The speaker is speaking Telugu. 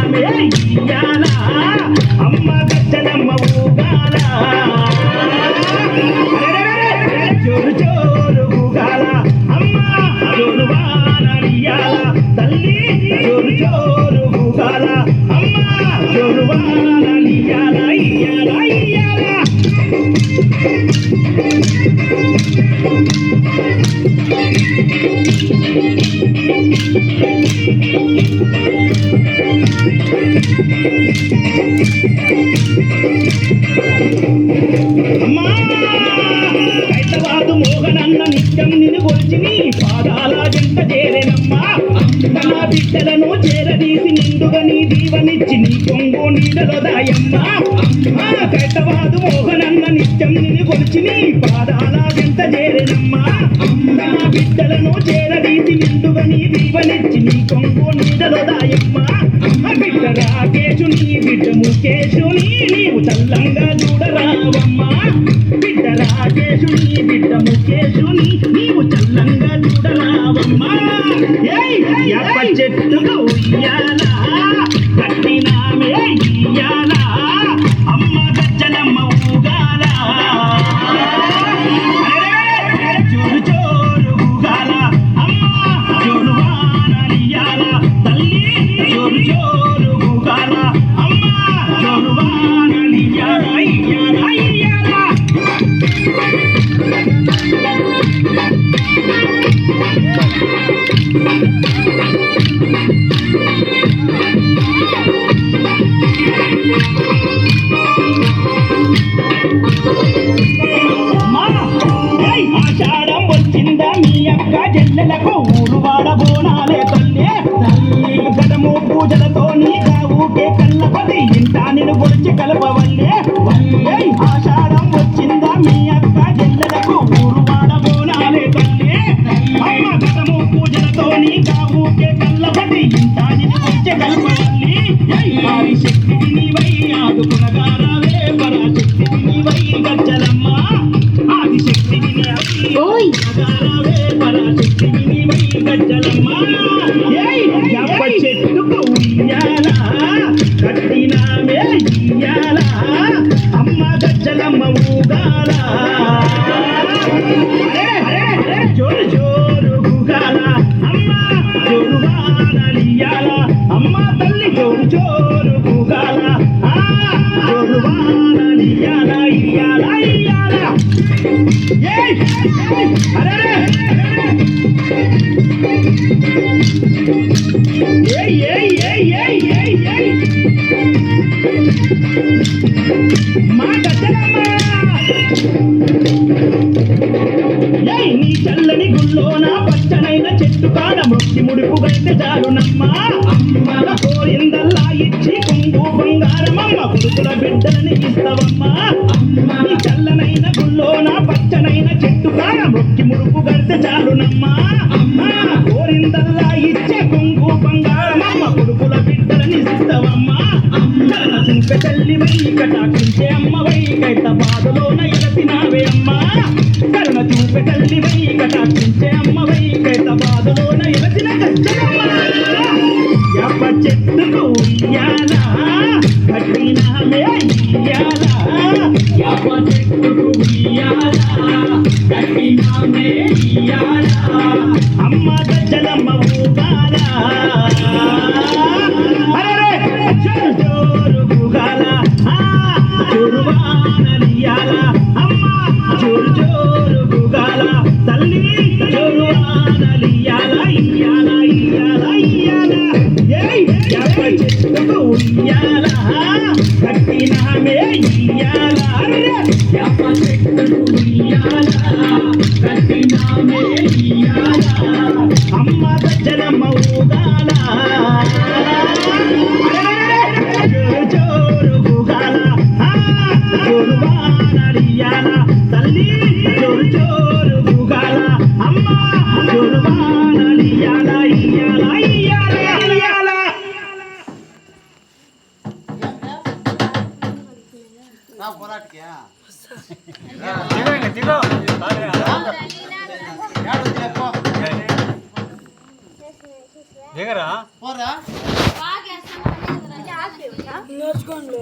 కట్టినామే ఇయ్యాల అమ్మ గజ్జలమ్మ ఊగాల జోరు జోరు ఊగాల అమ్మ జోరు వానలియాల తల్లి జోరు జోరు ఊగాల అమ్మ జోరు వానలియాల ఇయ్యాల ఇయ్యాల కైతవాదు మోహనన్న నిత్యం నిన్ను కొలిచి నీ పాదాల జంట చేరేనమ్మా నా బిడ్డలను చేరదీసి నిండుగా నీ దీవనిచ్చి నీ కొంగు నీడలో దాయమ్మా కైతవాదు మోహనన్న నిత్యం నిన్ను కొలిచి నీ పాదాల జంట చేరేనమ్మా నా బిడ్డలను చేరదీసి నిండుగా నీ దీవనిచ్చి నీ కొంగు నీడలో దాయమ్మా బిడ్డ రాకేశుని బిడ్డ ముఖేశుని నీవు చల్లంగా చూడరావమ్మా బిడ్డ రాకేశుని బిడ్డ ముఖేశుని నీవు చల్లంగా చూడరావమ్మా ఎప్ప చెట్టుగా ఉయ్యాలా కట్టినామే ఇయ్యాలా అమ్మ గజ్జలమ్మ ఊగాల జోరు జోరు ఊగాల అమ్మ జోరు వానలియాల తల్లి జోరు జోరు ఊగాల అమ్మ జోరు వానలియాల ఇయ్యాల ఇయ్యాల ఆషాఢం వచ్చిందా మీ అక్క జల్లెలకు ఊరువాడ బోనాలే తల్లి తల్లి గడము పూజలతో నీ కావుకే కల్లపది ఇంట నిన్ను గురించి కలపవల్లే వల్లే ఆషాఢం వచ్చిందా మీ అక్క జల్లెలకు ఊరువాడ బోనాలే తల్లి అమ్మ గడము పూజలతో నీ కావుకే కల్లపది ఇంట నిన్ను గురించి కలపవల్లి ఆది శక్తివి నీవై ఆదుకునగారావే పరాశక్తివి నీవై గజ్జలమ్మ ఆది శక్తివి నీవై పరాశక్తివి నీవై గజ్జలమ్మ ఎప్ప చెట్టుకు ఉయ్యాల కట్టినామే ఇయ్యాల అమ్మ గజ్జలమ్మ ఊగాల జోరు జోరు ఊగాల అమ్మ జోరు వానలియాల అమ్మ తల్లి జోరు జోరు ఊగాల జోరు వానలియాల ఇయ్యాల ఇయ్యాల మా గజ్జలమ్మ నీ చల్లని గుళ్ళోన పచ్చనైన చెట్టు కాడ మొక్కి ముడుపు గైతే చాలునమ్మా అమ్మల కోరిందల్లా ఇచ్చి కొంగు బంగారమమ్మ కొడుకుల బిడ్డలని ఇస్తావమ్మా నీ చల్లనైన గుళ్ళోన పచ్చనైన చెట్టు కాడ మొక్కి ముడుపు గడితే చాలునమ్మా కోరిందల్లా ఇచ్చే కొంగు బంగారమమ్మ కొడుకుల బిడ్డలని ఇస్తావమ్మా కరణ చూపే తల్లివై కటాక్షించే అమ్మవై కైత బాధలోన ఎగసినావే అమ్మా కరుణ చూపే తల్లివై కటాక్షించే అమ్మవై కైత బాధలోన ఎగసిన గజ్జలమ్మ ఎప్ప చెట్టుకు ఉయ్యాల కట్టినామే ఇయ్యాల ఎప్ప చెట్టుకు ఉయ్యాల కట్టినామే ఇయ్యాల అమ్మ గజ్జలమ్మ ఊగాల జోరు జోరు ఊగాల జోరు వానలియాల అమ్మ జోరు జోరు ఊగాల తల్లి జోరు వానలియాల ఇయ్యాల ఇయ్యాల ఇయ్యాల ఎప్ప చెట్టుకు ఉయ్యాల కట్టినామే ఇయ్యాల ఎప్ప చెట్టుకు ఉయ్యాల కట్టినామే ఇయ్యాల అమ్మ గజ్జలమ్మ ఊగాల జోరు జోరు ఊగాల జోరు వానలియాల తల్లి జోరు జోరు ఊగాల అమ్మ జోరు వానలియాల ఇయ్యాల ఇయ్యాల ఇయ్యాల దిగరా నేర్చుకోండి